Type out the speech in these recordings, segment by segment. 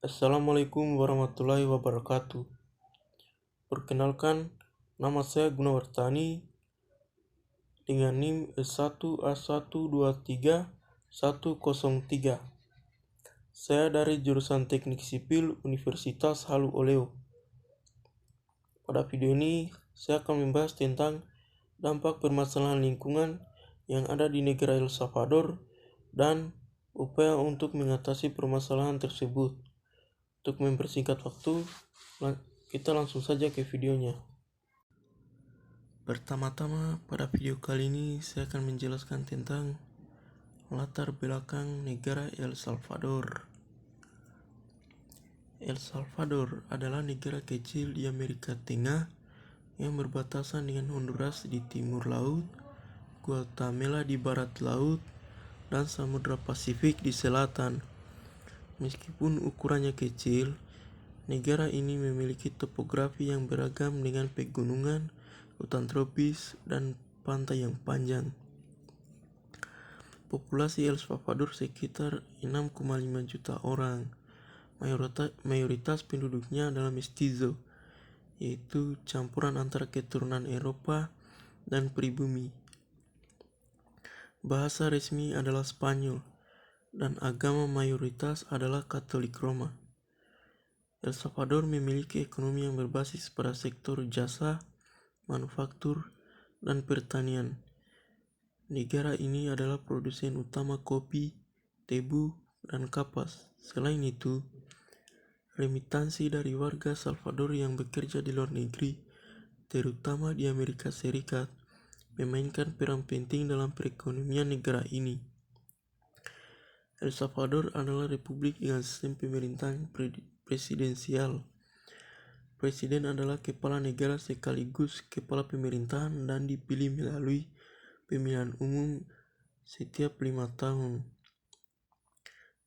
Assalamualaikum warahmatullahi wabarakatuh. Perkenalkan, nama saya Gunawartani dengan NIM S1A123103. Saya dari jurusan Teknik Sipil Universitas Halu Oleo. Pada video ini, saya akan membahas tentang dampak permasalahan lingkungan yang ada di negara El Salvador dan upaya untuk mengatasi permasalahan tersebut. Untuk mempersingkat waktu, kita langsung saja ke videonya. Pertama-tama, pada video kali ini saya akan menjelaskan tentang latar belakang negara El Salvador. El Salvador adalah negara kecil di Amerika Tengah yang berbatasan dengan Honduras di timur laut, Guatemala di barat laut, dan Samudra Pasifik di selatan. Meskipun ukurannya kecil, negara ini memiliki topografi yang beragam dengan pegunungan, hutan tropis, dan pantai yang panjang. Populasi El Salvador sekitar 6,5 juta orang. Mayoritas penduduknya adalah mestizo, yaitu campuran antara keturunan Eropa dan pribumi. Bahasa resmi adalah Spanyol, dan agama mayoritas adalah Katolik Roma. El Salvador memiliki ekonomi yang berbasis pada sektor jasa, manufaktur, dan pertanian. Negara ini adalah produsen utama kopi, tebu, dan kapas. Selain itu, remitansi dari warga Salvador yang bekerja di luar negeri, terutama di Amerika Serikat, memainkan peran penting dalam perekonomian negara ini. El Salvador adalah republik dengan sistem pemerintahan presidensial. Presiden adalah kepala negara sekaligus kepala pemerintahan dan dipilih melalui pemilihan umum setiap 5 tahun.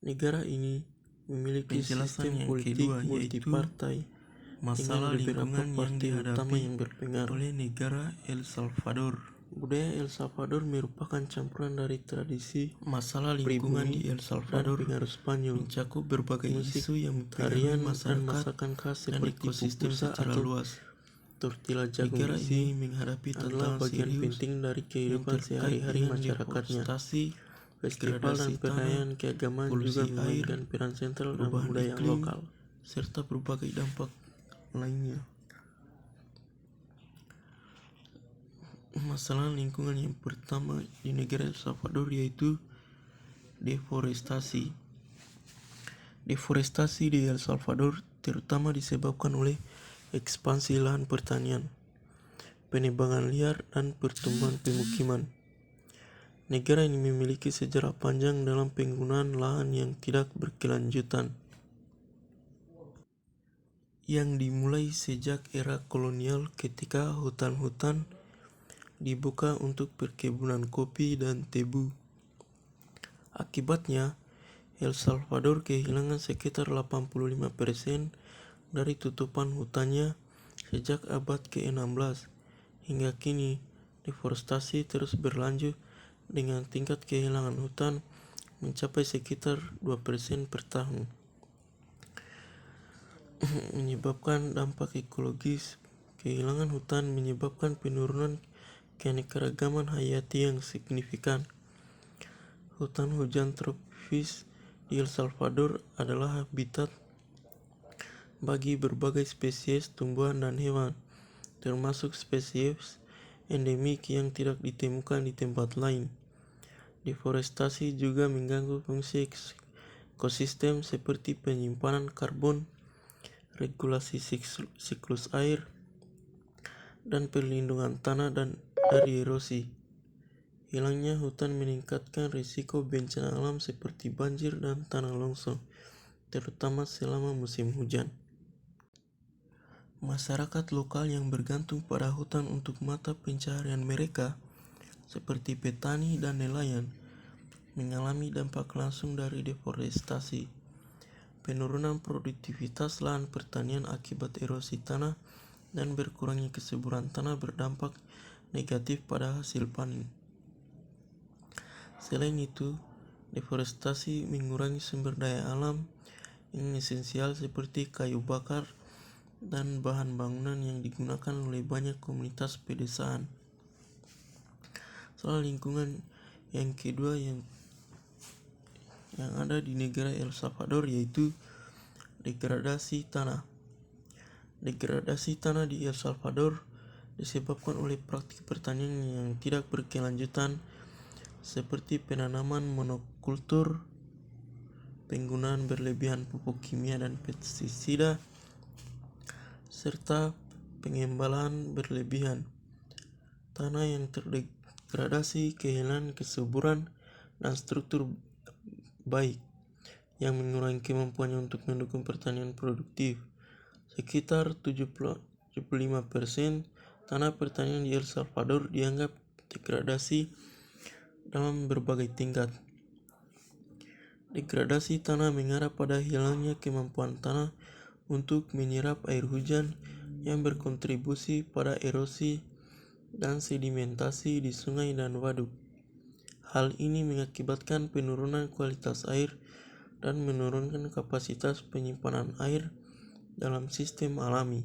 Negara ini memiliki sistem politik multipartai masalah dengan beberapa lingkungan yang partai utama dihadapi yang berpengaruh oleh negara El Salvador. Budaya El Salvador merupakan campuran dari tradisi Masalah lingkungan di El Salvador dan pengaruh Spanyol, mencakup berbagai musik, isu yang tarian, mempengaruhi dan masyarakat masakan khas dan seperti ekosistem pupusa secara atau luas. tortilla jagung Negara isi ini menghadapi adalah tantangan bagian serius penting dari yang kehidupan terkait sehari-hari dengan masyarakatnya. deforestasi, Festival degradasi dan perayaan tanah, keagamaan polusi juga air, memainkan peran sentral dalam perubahan budaya iklim, lokal. serta berbagai dampak lainnya. Masalah lingkungan yang pertama di negara El Salvador yaitu deforestasi. Deforestasi di El Salvador terutama disebabkan oleh ekspansi lahan pertanian, penebangan liar, dan pertumbuhan pemukiman. Negara ini memiliki sejarah panjang dalam penggunaan lahan yang tidak berkelanjutan, yang dimulai sejak era kolonial ketika hutan-hutan dibuka untuk perkebunan kopi dan tebu. Akibatnya, El Salvador kehilangan sekitar 85% dari tutupan hutannya sejak abad ke-16. Hingga kini, deforestasi terus berlanjut dengan tingkat kehilangan hutan mencapai sekitar 2% per tahun. Menyebabkan dampak ekologis, kehilangan hutan menyebabkan penurunan keanekaragaman hayati yang signifikan. Hutan hujan tropis di El Salvador adalah habitat bagi berbagai spesies tumbuhan dan hewan, termasuk spesies endemik yang tidak ditemukan di tempat lain. Deforestasi juga mengganggu fungsi ekosistem seperti penyimpanan karbon, regulasi siklus air, dan perlindungan tanah dari erosi. Hilangnya hutan meningkatkan risiko bencana alam seperti banjir dan tanah longsor, terutama selama musim hujan. Masyarakat lokal yang bergantung pada hutan untuk mata pencaharian mereka, seperti petani dan nelayan, mengalami dampak langsung dari deforestasi. Penurunan produktivitas lahan pertanian akibat erosi tanah dan berkurangnya kesuburan tanah berdampak negatif pada hasil panen. Selain itu, deforestasi mengurangi sumber daya alam yang esensial seperti kayu bakar dan bahan bangunan yang digunakan oleh banyak komunitas pedesaan. Soal lingkungan yang kedua yang ada di negara El Salvador yaitu degradasi tanah. Degradasi tanah di El Salvador disebabkan oleh praktik pertanian yang tidak berkelanjutan seperti penanaman monokultur, penggunaan berlebihan pupuk kimia dan pestisida, serta pengembalaan berlebihan. Tanah yang terdegradasi kehilangan kesuburan dan struktur baik yang mengurangi kemampuannya untuk mendukung pertanian produktif. Sekitar 75% tanah pertanian di El Salvador dianggap degradasi dalam berbagai tingkat. Degradasi tanah mengarah pada hilangnya kemampuan tanah untuk menyerap air hujan yang berkontribusi pada erosi dan sedimentasi di sungai dan waduk. Hal ini mengakibatkan penurunan kualitas air dan menurunkan kapasitas penyimpanan air dalam sistem alami.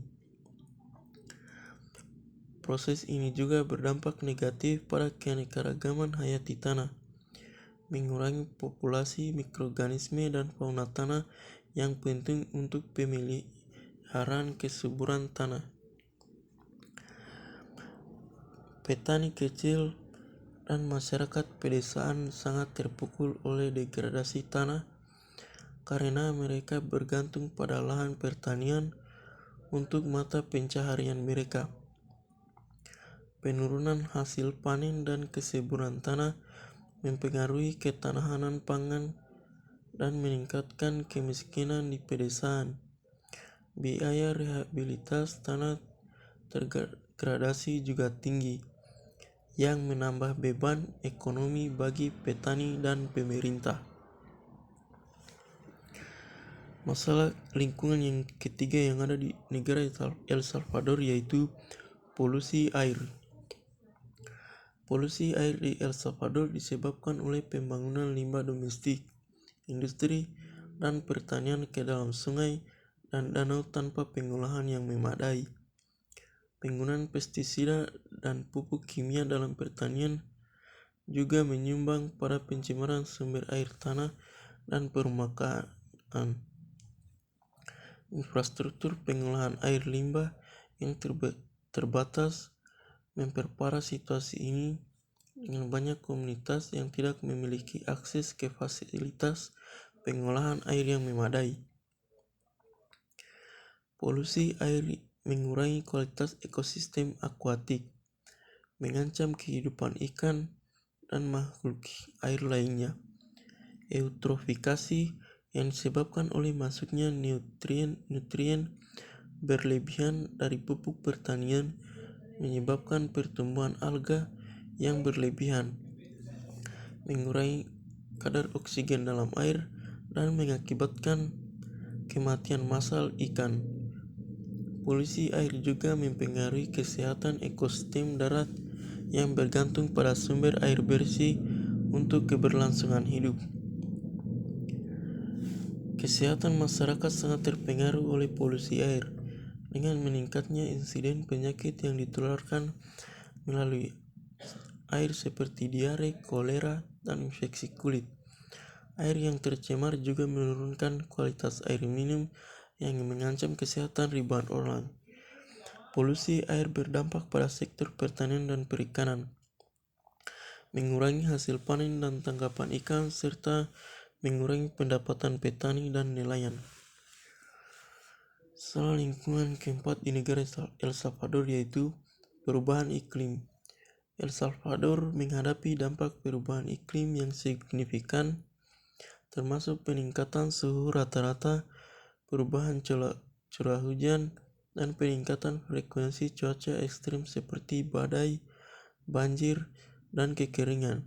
Proses ini juga berdampak negatif pada keanekaragaman hayati tanah, mengurangi populasi mikroorganisme dan fauna tanah yang penting untuk pemeliharaan kesuburan tanah. Petani kecil dan masyarakat pedesaan sangat terpukul oleh degradasi tanah karena mereka bergantung pada lahan pertanian untuk mata pencaharian mereka. Penurunan hasil panen dan kesuburan tanah mempengaruhi ketahanan pangan dan meningkatkan kemiskinan di pedesaan. Biaya rehabilitas tanah terdegradasi juga tinggi, yang menambah beban ekonomi bagi petani dan pemerintah. Masalah lingkungan yang ketiga yang ada di negara El Salvador yaitu polusi air. Polusi air di El Salvador disebabkan oleh pembangunan limbah domestik, industri, dan pertanian ke dalam sungai dan danau tanpa pengolahan yang memadai. Penggunaan pestisida dan pupuk kimia dalam pertanian juga menyumbang pada pencemaran sumber air tanah dan permukaan. Infrastruktur pengolahan air limbah yang terbatas memperparah situasi ini dengan banyak komunitas yang tidak memiliki akses ke fasilitas pengolahan air yang memadai. Polusi air mengurangi kualitas ekosistem akuatik, mengancam kehidupan ikan dan makhluk air lainnya. Eutrofikasi yang disebabkan oleh masuknya nutrien berlebihan dari pupuk pertanian menyebabkan pertumbuhan alga yang berlebihan, mengurangi kadar oksigen dalam air dan mengakibatkan kematian massal ikan. Polusi air juga mempengaruhi kesehatan ekosistem darat yang bergantung pada sumber air bersih untuk keberlangsungan hidup. Kesehatan masyarakat sangat terpengaruh oleh polusi air dengan meningkatnya insiden penyakit yang ditularkan melalui air seperti diare, kolera, dan infeksi kulit. Air yang tercemar juga menurunkan kualitas air minum yang mengancam kesehatan ribuan orang. Polusi air berdampak pada sektor pertanian dan perikanan, mengurangi hasil panen dan tangkapan ikan, serta mengurangi pendapatan petani dan nelayan. Soal lingkungan keempat di negara El Salvador yaitu perubahan iklim. El Salvador menghadapi dampak perubahan iklim yang signifikan, termasuk peningkatan suhu rata-rata, perubahan curah hujan, dan peningkatan frekuensi cuaca ekstrim seperti badai, banjir, dan kekeringan.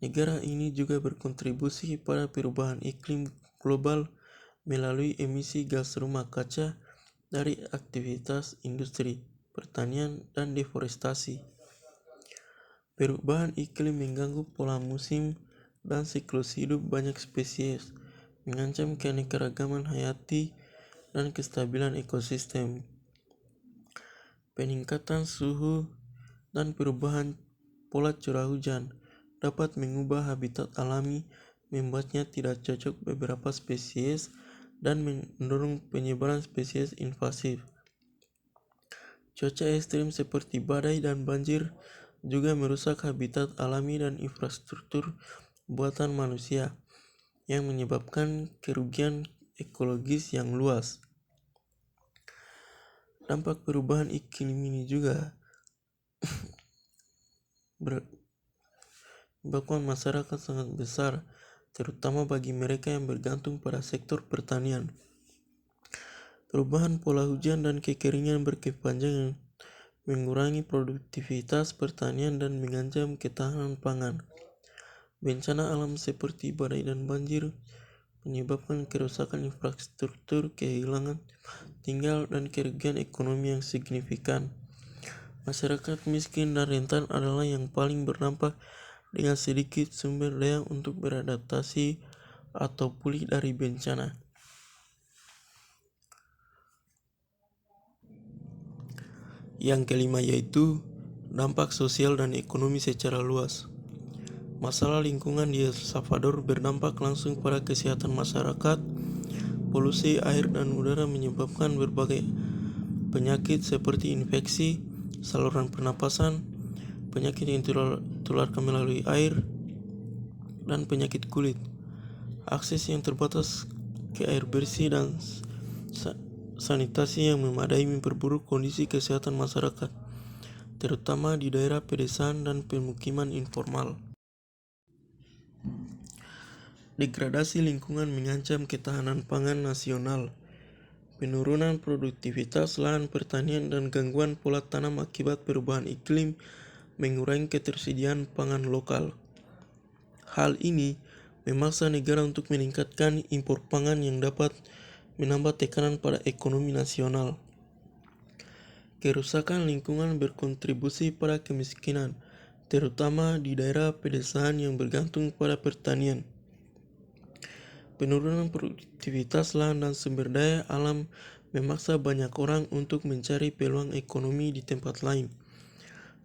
Negara ini juga berkontribusi pada perubahan iklim global melalui emisi gas rumah kaca dari aktivitas industri, pertanian, dan deforestasi. Perubahan iklim mengganggu pola musim dan siklus hidup banyak spesies, mengancam keanekaragaman hayati dan kestabilan ekosistem. Peningkatan suhu dan perubahan pola curah hujan dapat mengubah habitat alami, membuatnya tidak cocok beberapa spesies, dan mendorong penyebaran spesies invasif. Cuaca ekstrim seperti badai dan banjir juga merusak habitat alami dan infrastruktur buatan manusia, yang menyebabkan kerugian ekologis yang luas. Dampak perubahan iklim ini juga menyebabkan masyarakat sangat besar, terutama bagi mereka yang bergantung pada sektor pertanian. Perubahan pola hujan dan kekeringan berkepanjangan mengurangi produktivitas pertanian dan mengancam ketahanan pangan. Bencana alam seperti badai dan banjir menyebabkan kerusakan infrastruktur, kehilangan tinggal, dan kerugian ekonomi yang signifikan. Masyarakat miskin dan rentan adalah yang paling berdampak dengan sedikit sumber daya untuk beradaptasi atau pulih dari bencana. Yang kelima yaitu dampak sosial dan ekonomi secara luas. Masalah lingkungan di El Salvador berdampak langsung pada kesehatan masyarakat. Polusi air dan udara menyebabkan berbagai penyakit seperti infeksi saluran pernapasan, penyakit yang ditularkan melalui air, dan penyakit kulit. Akses yang terbatas ke air bersih dan sanitasi yang memadai memperburuk kondisi kesehatan masyarakat, terutama di daerah pedesaan dan pemukiman informal. Degradasi lingkungan mengancam ketahanan pangan nasional. Penurunan produktivitas lahan pertanian dan gangguan pola tanam akibat perubahan iklim mengurangi ketersediaan pangan lokal. Hal ini memaksa negara untuk meningkatkan impor pangan yang dapat menambah tekanan pada ekonomi nasional. Kerusakan lingkungan berkontribusi pada kemiskinan, terutama di daerah pedesaan yang bergantung pada pertanian. Penurunan produktivitas lahan dan sumber daya alam memaksa banyak orang untuk mencari peluang ekonomi di tempat lain.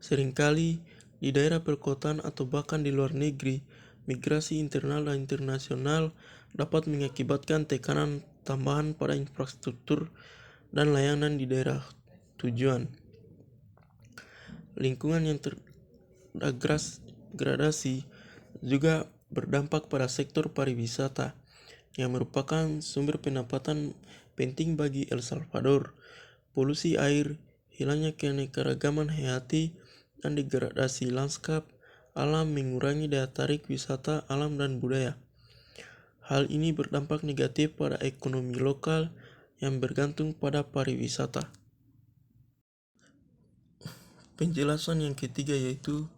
Seringkali di daerah perkotaan atau bahkan di luar negeri, migrasi internal dan internasional dapat mengakibatkan tekanan tambahan pada infrastruktur dan layanan di daerah tujuan. Lingkungan yang terdegradasi juga berdampak pada sektor pariwisata, yang merupakan sumber pendapatan penting bagi El Salvador. Polusi air, hilangnya keanekaragaman hayati, dan degradasi lanskap alam mengurangi daya tarik wisata alam dan budaya. Hal ini berdampak negatif pada ekonomi lokal yang bergantung pada pariwisata. Penjelasan yang ketiga yaitu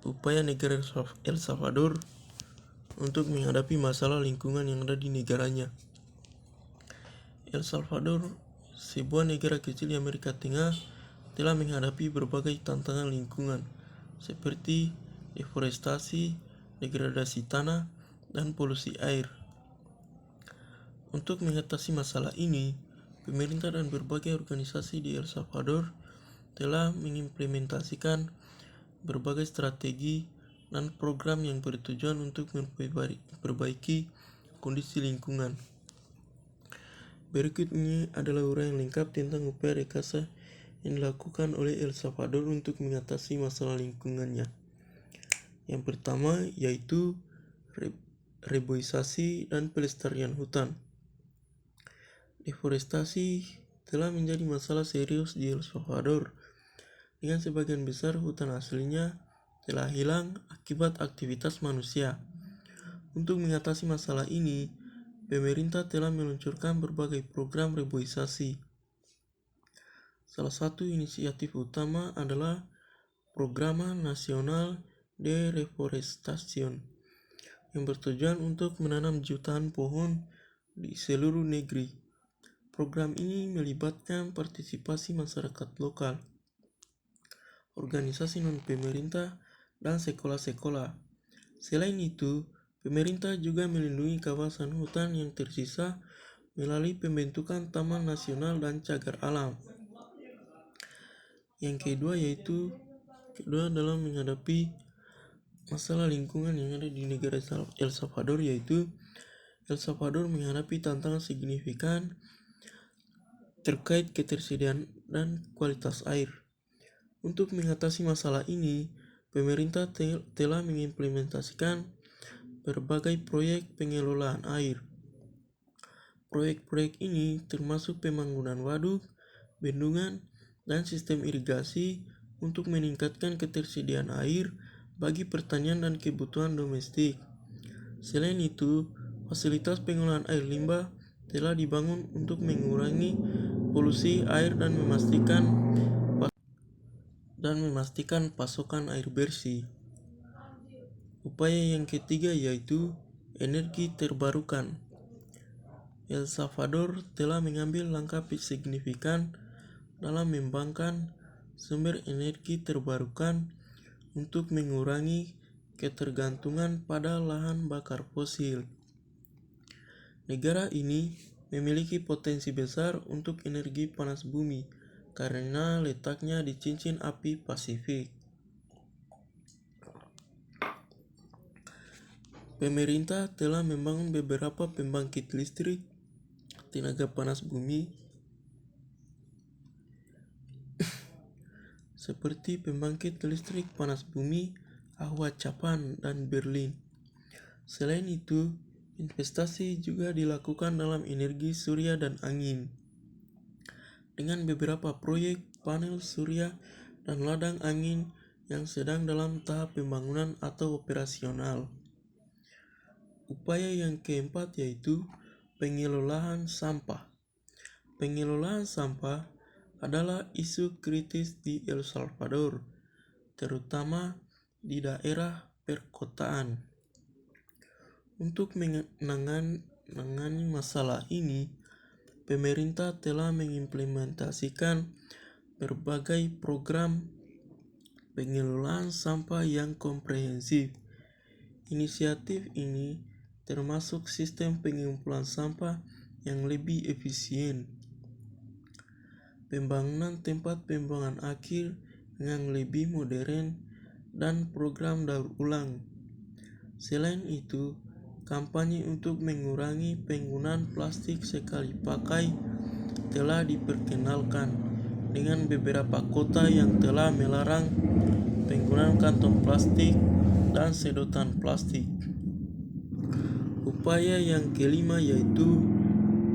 upaya negara El Salvador untuk menghadapi masalah lingkungan yang ada di negaranya. El Salvador, sebuah negara kecil di Amerika Tengah, telah menghadapi berbagai tantangan lingkungan seperti deforestasi, degradasi tanah, dan polusi air. Untuk mengatasi masalah ini, pemerintah dan berbagai organisasi di El Salvador telah mengimplementasikan berbagai strategi dan program yang bertujuan untuk memperbaiki kondisi lingkungan. Berikut ini adalah uraian lengkap tentang upaya rekayasa yang dilakukan oleh El Salvador untuk mengatasi masalah lingkungannya. Yang pertama yaitu reboisasi dan pelestarian hutan. Deforestasi telah menjadi masalah serius di El Salvador, dengan sebagian besar hutan aslinya telah hilang akibat aktivitas manusia. Untuk mengatasi masalah ini, pemerintah telah meluncurkan berbagai program reboisasi. Salah satu inisiatif utama adalah Programa Nasional de Reforestación, yang bertujuan untuk menanam jutaan pohon di seluruh negeri. Program ini melibatkan partisipasi masyarakat lokal, organisasi non-pemerintah, dan sekolah-sekolah. Selain itu, Pemerintah juga melindungi kawasan hutan yang tersisa melalui pembentukan Taman Nasional dan Cagar Alam. Yang kedua dalam menghadapi masalah lingkungan yang ada di negara El Salvador, yaitu El Salvador menghadapi tantangan signifikan terkait ketersediaan dan kualitas air. Untuk mengatasi masalah ini, pemerintah telah mengimplementasikan berbagai proyek pengelolaan air. Proyek-proyek ini termasuk pembangunan waduk, bendungan, dan sistem irigasi untuk meningkatkan ketersediaan air bagi pertanian dan kebutuhan domestik. Selain itu, fasilitas pengolahan air limbah telah dibangun untuk mengurangi polusi air dan memastikan pasokan air bersih. Upaya yang ketiga yaitu energi terbarukan. El Salvador telah mengambil langkah signifikan dalam mengembangkan sumber energi terbarukan untuk mengurangi ketergantungan pada lahan bakar fosil. Negara ini memiliki potensi besar untuk energi panas bumi karena letaknya di cincin api Pasifik. Pemerintah telah membangun beberapa pembangkit listrik tenaga panas bumi seperti pembangkit listrik panas bumi Ahwa Capan dan Berlin. Selain itu, investasi juga dilakukan dalam energi surya dan angin dengan beberapa proyek panel surya dan ladang angin yang sedang dalam tahap pembangunan atau operasional. Upaya yang keempat yaitu pengelolaan sampah. Pengelolaan sampah adalah isu kritis di El Salvador, terutama di daerah perkotaan. Untuk menangani masalah ini, pemerintah telah mengimplementasikan berbagai program pengelolaan sampah yang komprehensif. Inisiatif ini termasuk sistem pengumpulan sampah yang lebih efisien, pembangunan tempat pembuangan akhir yang lebih modern, dan program daur ulang. Selain itu, kampanye untuk mengurangi penggunaan plastik sekali pakai telah diperkenalkan dengan beberapa kota yang telah melarang penggunaan kantong plastik dan sedotan plastik. Upaya yang kelima yaitu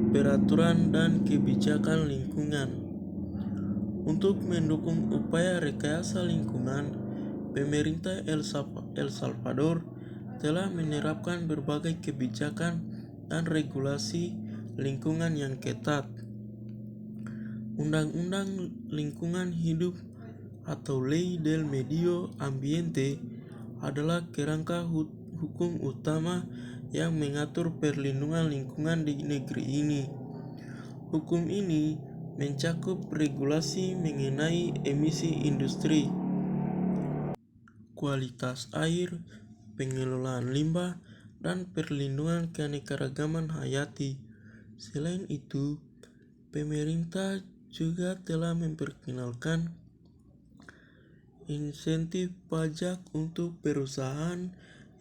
peraturan dan kebijakan lingkungan. Untuk mendukung upaya rekayasa lingkungan, pemerintah El Salvador telah menerapkan berbagai kebijakan dan regulasi lingkungan yang ketat. Undang-undang Lingkungan Hidup atau Ley del Medio Ambiente adalah kerangka hukum utama yang mengatur perlindungan lingkungan di negeri ini. Hukum ini mencakup regulasi mengenai emisi industri, kualitas air, pengelolaan limbah, dan perlindungan keanekaragaman hayati. Selain itu, pemerintah juga telah memperkenalkan insentif pajak untuk perusahaan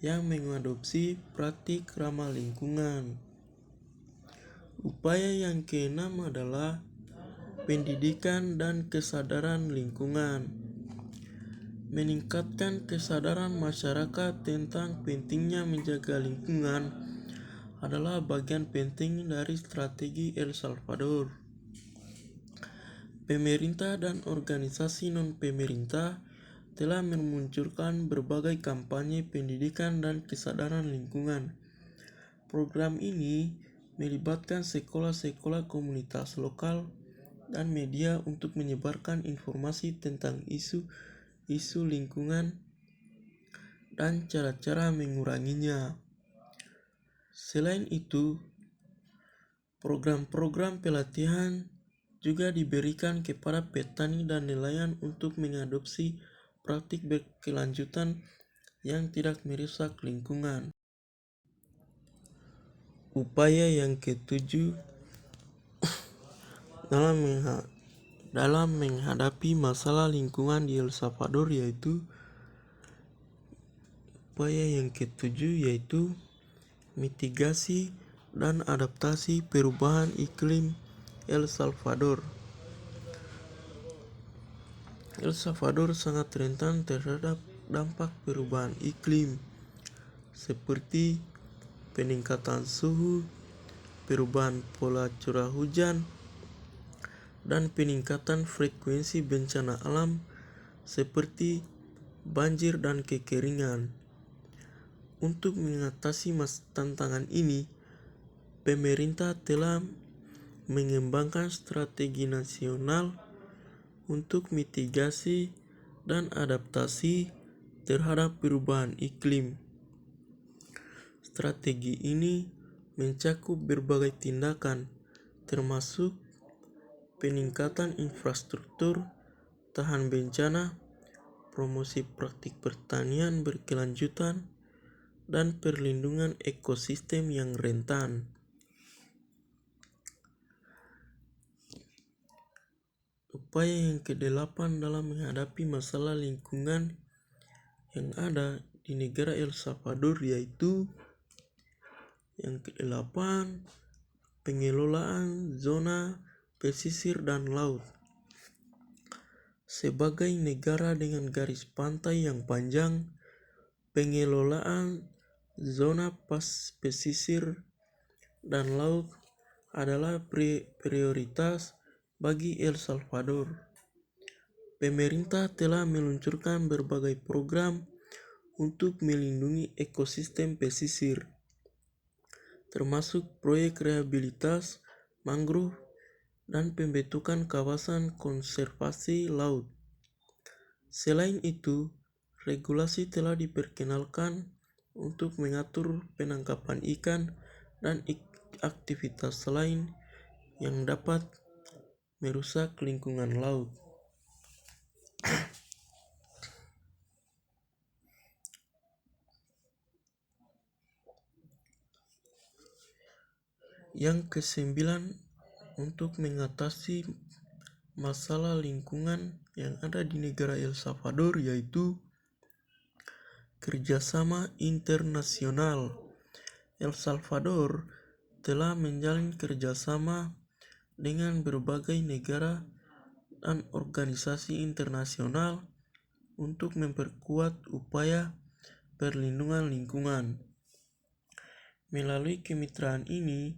yang mengadopsi praktik ramah lingkungan. Upaya yang keenam adalah pendidikan dan kesadaran lingkungan. Meningkatkan kesadaran masyarakat tentang pentingnya menjaga lingkungan adalah bagian penting dari strategi El Salvador. Pemerintah dan organisasi non-pemerintah telah meluncurkan berbagai kampanye pendidikan dan kesadaran lingkungan. Program ini melibatkan sekolah-sekolah komunitas lokal dan media untuk menyebarkan informasi tentang isu lingkungan dan cara-cara menguranginya. Selain itu, program-program pelatihan juga diberikan kepada petani dan nelayan untuk mengadopsi praktik berkelanjutan yang tidak merusak lingkungan. Upaya yang ketujuh dalam menghadapi masalah lingkungan di El Salvador yaitu mitigasi dan adaptasi perubahan iklim El Salvador. El Salvador sangat rentan terhadap dampak perubahan iklim seperti peningkatan suhu, perubahan pola curah hujan, dan peningkatan frekuensi bencana alam seperti banjir dan kekeringan. Untuk mengatasi tantangan ini, pemerintah telah mengembangkan strategi nasional untuk mitigasi dan adaptasi terhadap perubahan iklim. Strategi ini mencakup berbagai tindakan, termasuk peningkatan infrastruktur tahan bencana, promosi praktik pertanian berkelanjutan, dan perlindungan ekosistem yang rentan. Upaya yang ke-8 dalam menghadapi masalah lingkungan yang ada di negara El Salvador yaitu yang ke-8, pengelolaan zona pesisir dan laut. Sebagai negara dengan garis pantai yang panjang, pengelolaan zona pesisir dan laut adalah prioritas bagi El Salvador. Pemerintah telah meluncurkan berbagai program untuk melindungi ekosistem pesisir, termasuk proyek rehabilitasi mangrove dan pembentukan kawasan konservasi laut. Selain itu, regulasi telah diperkenalkan untuk mengatur penangkapan ikan dan aktivitas lain yang dapat merusak lingkungan laut. Yang ke-9, untuk mengatasi masalah lingkungan yang ada di negara El Salvador yaitu kerjasama internasional. El Salvador telah menjalin kerjasama dengan berbagai negara dan organisasi internasional untuk memperkuat upaya perlindungan lingkungan. Melalui kemitraan ini,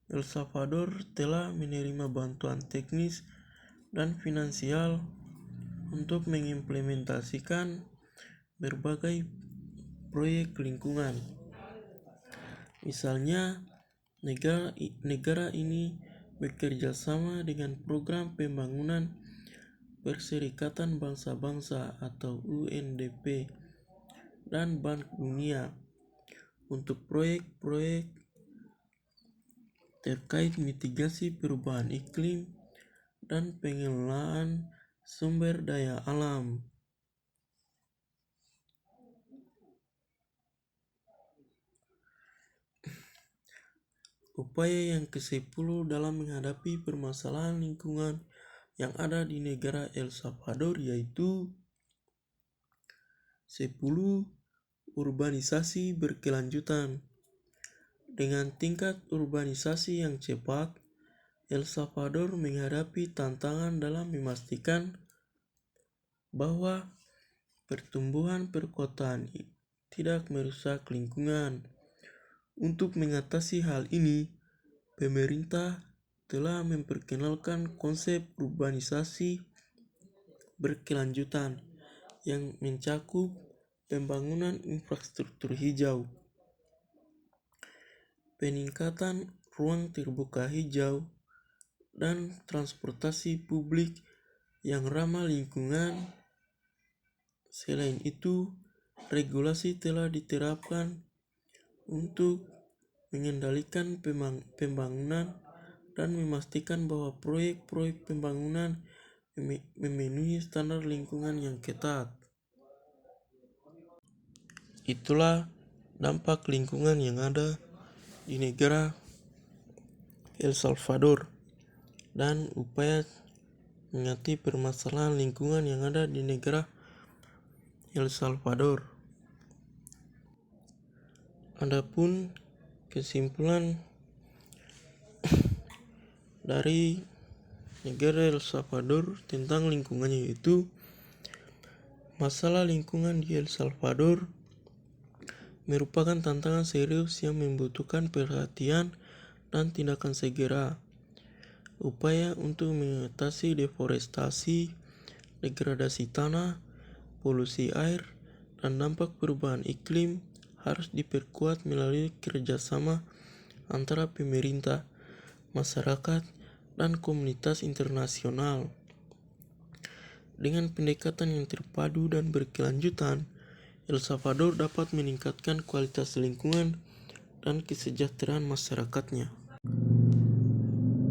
El Salvador telah menerima bantuan teknis dan finansial untuk mengimplementasikan berbagai proyek lingkungan. Misalnya, negara ini bekerja sama dengan Program Pembangunan Perserikatan Bangsa-Bangsa atau UNDP dan Bank Dunia untuk proyek-proyek terkait mitigasi perubahan iklim dan pengelolaan sumber daya alam. Upaya yang ke-10 dalam menghadapi permasalahan lingkungan yang ada di negara El Salvador yaitu 10. Urbanisasi berkelanjutan. Dengan tingkat urbanisasi yang cepat, El Salvador menghadapi tantangan dalam memastikan bahwa pertumbuhan perkotaan tidak merusak lingkungan. Untuk mengatasi hal ini, pemerintah telah memperkenalkan konsep urbanisasi berkelanjutan yang mencakup pembangunan infrastruktur hijau, peningkatan ruang terbuka hijau, dan transportasi publik yang ramah lingkungan. Selain itu, regulasi telah diterapkan untuk mengendalikan pembangunan dan memastikan bahwa proyek-proyek pembangunan memenuhi standar lingkungan yang ketat. Itulah dampak lingkungan yang ada di negara El Salvador dan upaya mengatasi permasalahan lingkungan yang ada di negara El Salvador. Adapun kesimpulan dari negara El Salvador tentang lingkungannya, yaitu masalah lingkungan di El Salvador merupakan tantangan serius yang membutuhkan perhatian dan tindakan segera. Upaya untuk mengatasi deforestasi, degradasi tanah, polusi air, dan dampak perubahan iklim harus diperkuat melalui kerjasama antara pemerintah, masyarakat, dan komunitas internasional. Dengan pendekatan yang terpadu dan berkelanjutan, El Salvador dapat meningkatkan kualitas lingkungan dan kesejahteraan masyarakatnya.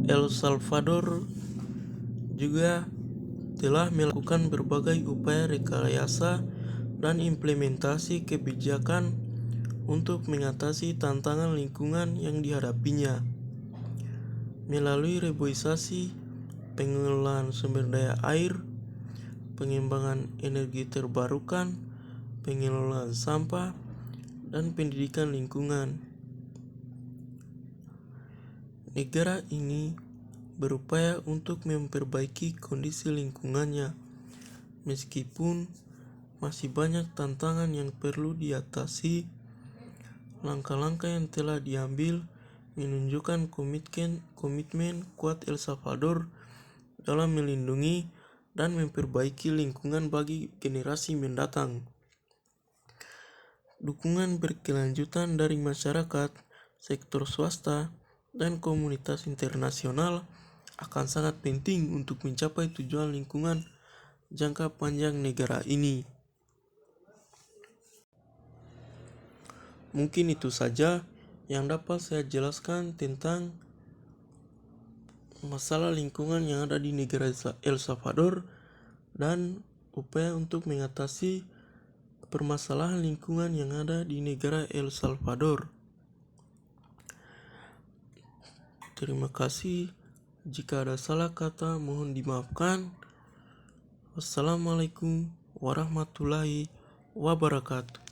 El Salvador juga telah melakukan berbagai upaya rekayasa dan implementasi kebijakan untuk mengatasi tantangan lingkungan yang dihadapinya. Melalui reboisasi, pengelolaan sumber daya air, pengembangan energi terbarukan, pengelolaan sampah, dan pendidikan lingkungan. Negara ini berupaya untuk memperbaiki kondisi lingkungannya, meskipun masih banyak tantangan yang perlu diatasi. Langkah-langkah yang telah diambil menunjukkan komitmen kuat El Salvador dalam melindungi dan memperbaiki lingkungan bagi generasi mendatang. Dukungan berkelanjutan dari masyarakat, sektor swasta, dan komunitas internasional akan sangat penting untuk mencapai tujuan lingkungan jangka panjang negara ini. Mungkin itu saja yang dapat saya jelaskan tentang masalah lingkungan yang ada di negara El Salvador dan upaya untuk mengatasi permasalahan lingkungan yang ada di negara El Salvador. Terima kasih. Jika ada salah kata, mohon dimaafkan. Wassalamualaikum warahmatullahi wabarakatuh.